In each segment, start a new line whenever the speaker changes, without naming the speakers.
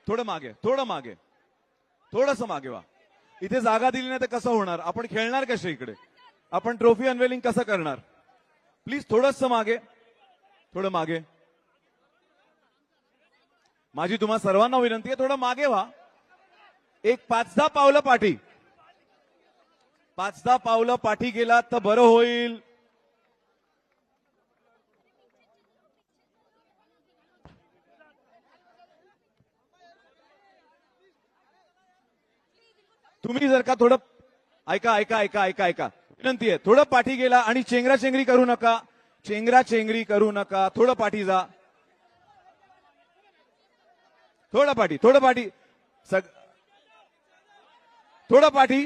थोडं मागे, थोडं मागे, थोडंसं मागे व्हा. इथे जागा दिली नाही तर कसं होणार? आपण खेळणार कसे इकडे? आपण ट्रॉफी अनवेलिंग कसं करणार? प्लीज थोडंसं मागे, थोडं मागे. माझी तुम्हा सर्वांना विनंती आहे, थोडं मागे व्हा. एक 5-10 पावलं पाठी, 5-10 पावलं पाठी गेलात तर बरं होईल. तुम्ही जर का थोडं ऐका ऐका ऐका ऐका ऐका विनंती आहे, थोडं पाठी गेला आणि चेंगराचेंगरी करू नका, चेंगराचेंगरी करू नका. थोडं पाठी जा, थोडं पाठी, थोडं पाठी, थोडं पाठी.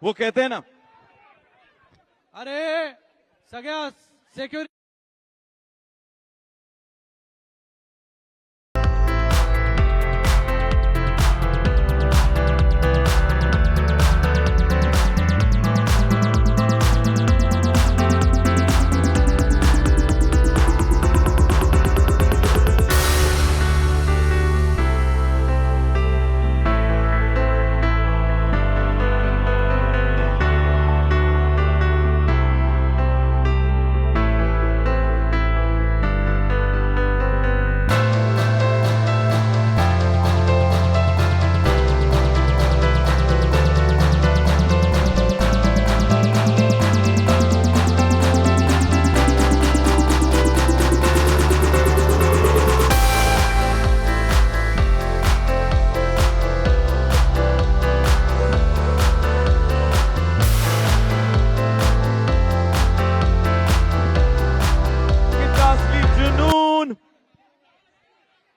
वो कहते हैं ना,
अरे सगळ्या सिक्युरिटी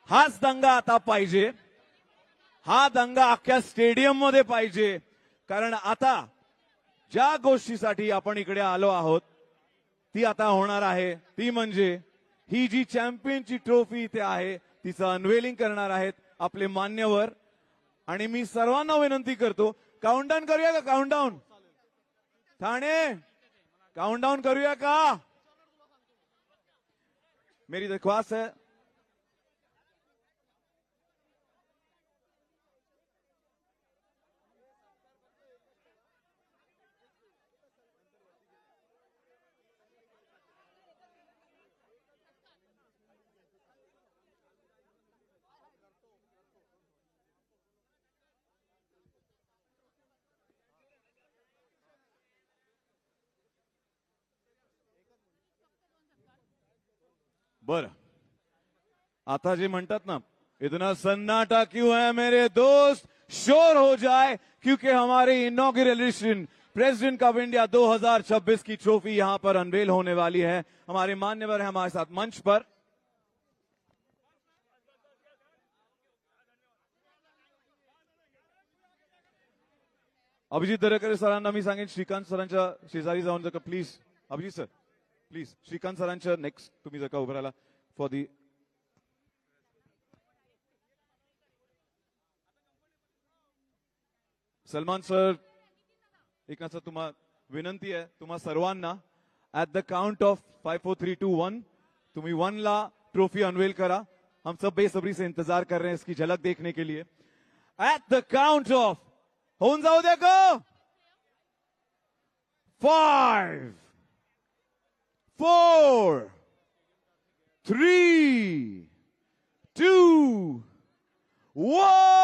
हाच दंगा आता पाहिजे, हा दंगा अख्ख्या स्टेडियम मध्ये पाहिजे. कारण आता ज्या गोष्टीसाठी आपण इकडे आलो आहोत ती आता होणार आहे, ती म्हणजे ही जी चॅम्पियनची ट्रॉफी इथे आहे तिचं अनवेलिंग करणार आहेत आपले मान्यवर. आणि मी सर्वांना विनंती करतो, काउंटडाऊन करूया का? काउंटडाऊन ठाणे, काउंटडाऊन करूया का? मेरी दरख्वास्त है, बर आता जे म्हणतात ना, इतना सन्नाटा क्यों है मेरे दोस्त, शोर हो जाए, क्योंकि हमारे इनॉग्रेशन प्रेसिडेंट ऑफ इंडिया 2026 की ट्रॉफी यहां पर अनवेल होने वाली है. हमारे मान्यवर है हमारे साथ मंच पर. अभिजित दरेकर सरांना मी सांगेन श्रीकांत सरांच्या शेजारी जाऊन जर का please Abhijit sir please Shrikant सरांच्या नेक्स्ट तुम्ही जर का उभं राहिला फॉर दी सलमान सर एक असं तुम्हा विनंती आहे तुम्हा सर्वांना ऍट द काउंट ऑफ 5 4 3 2 1 तुम्ही 1 ला ट्रॉफी अनवेल करा हम सब बेसब्री से इंतजार कर रहे हैं इसकी झलक देखने के लिए एट द काउंट ऑफ होऊन जाऊ दे को 5 4 3 2 1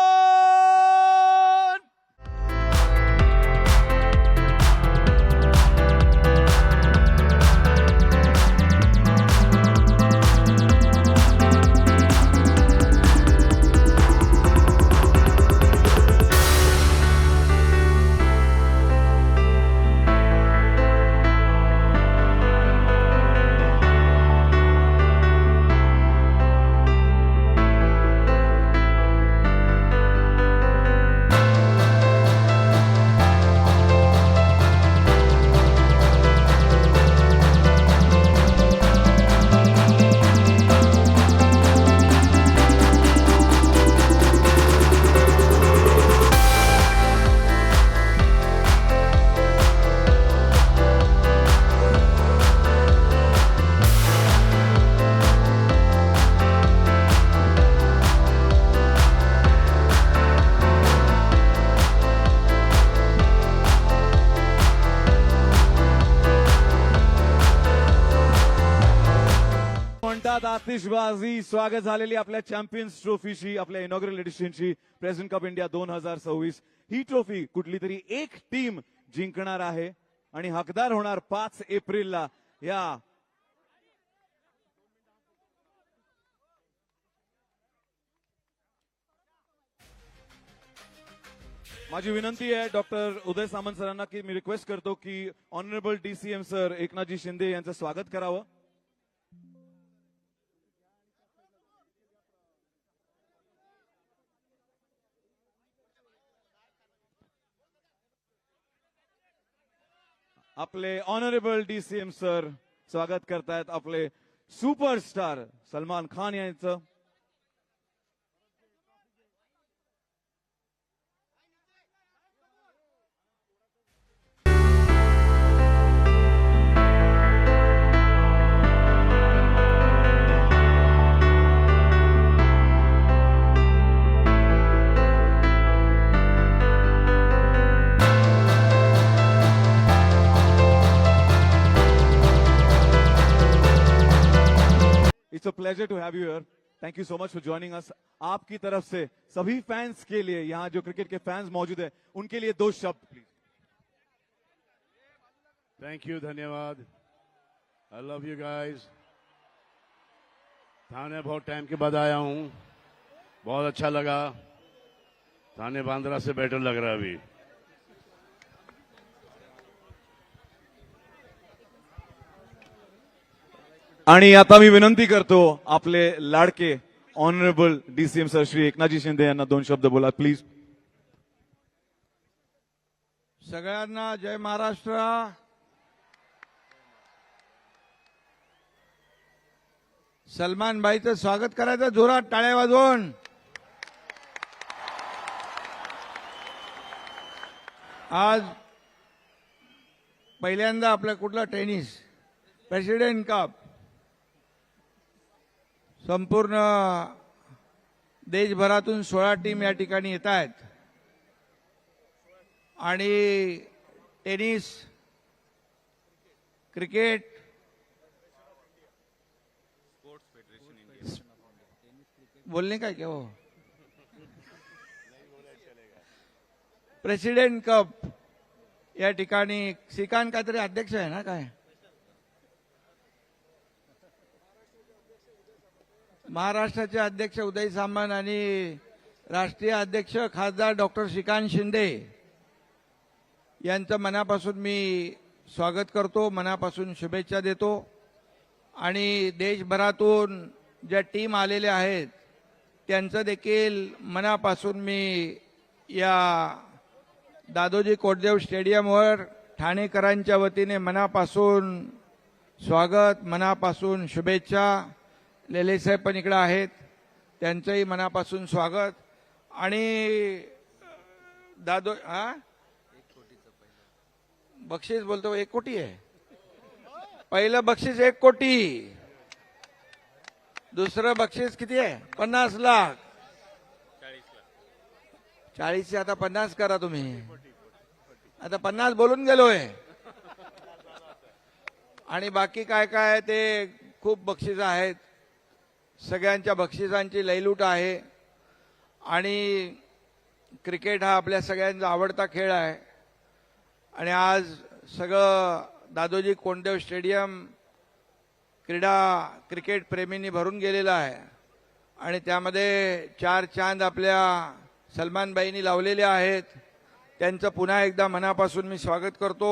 म्हणतात आतिषबाजी स्वागत झालेली आपल्या चॅम्पियन्स ट्रॉफीची आपल्या इनॉग्रल एडिशनची प्रेझेंट कप इंडिया 2026 ही ट्रॉफी कुठली तरी एक टीम जिंकणार आहे आणि हकदार होणार 5 एप्रिलला या माझी विनंती आहे डॉक्टर उदय सामंत सरांना की मी रिक्वेस्ट करतो की ऑनरेबल डीसीएम सर एकनाथजी शिंदे यांचं स्वागत करावं आपले ऑनरेबल डीसीएम सर स्वागत करतायत आपले सुपरस्टार सलमान खान यांचं it's a pleasure to have you here thank you so much for joining us आपकी तरफ से सभी फैंस के लिए यहाँ जो क्रिकेट के फैंस मौजूद है उनके लिए 2 शब्द प्लीज
थैंक यू धन्यवाद आई लव यू गाइस थाने बहुत टाइम के बाद आया हूं बहुत अच्छा लगा थाने बांद्रा से बेटर लग रहा है अभी
आणि आता मी विनंती करतो आपले लाडके ऑनरेबल डीसीएम सर श्री एकनाथजी शिंदे यांना 2 शब्द बोला प्लीज
सगळ्यांना जय महाराष्ट्र सलमान भाईचं स्वागत करायचं जोरात टाळ्या वाजवून आज पहिल्यांदा आपलं कुठलं टेनिस प्रेसिडेंट कप संपूर्ण देशभरातून 16 टीम या ठिकाणी येत आहेत आणि टेनिस क्रिकेट बोलने का क्या हो प्रेसिडेंट कप या ठिकाणी श्रीकांत काहीतरी अध्यक्ष आहे ना काय महाराष्ट्राचे अध्यक्ष उदय सामंत आणि राष्ट्रीय अध्यक्ष खासदार डॉक्टर श्रीकांत शिंदे यांचं मनापासून मी स्वागत करतो मनापासून शुभेच्छा देतो आणि देशभरातून ज्या टीम आलेल्या आहेत त्यांचं देखील मनापासून मी या दादोजी कोटदेव स्टेडियमवर ठाणेकरांच्या वतीने मनापासून स्वागत, मनापासून शुभेच्छा. लेलेसाहेब पण इकडे आहेत, त्यांचंही मनापासून स्वागत. आणि बक्षीस बोलतो 1 कोटी आहे. पहिलं बक्षीस 1 कोटी, दुसरं बक्षीस किती आहे? 50 लाख. 40 आता 50 करा तुम्ही. आता 50 बोलून गेलोय. आणि बाकी काय काय ते खूप बक्षीस आहेत. सगळ्यांच्या बक्षिसांची लयलूट आहे. आणि क्रिकेट हा आपल्या सगळ्यांचा आवडता खेळ आहे. आणि आज सगळं दादोजी कोंडदेव स्टेडियम क्रिकेट प्रेमींनी भरून गेलेलं आहे. आणि त्यामध्ये 4 चांद आपल्या सलमानबाईंनी लावलेले आहेत. त्यांचं पुन्हा एकदा मनापासून मी स्वागत करतो.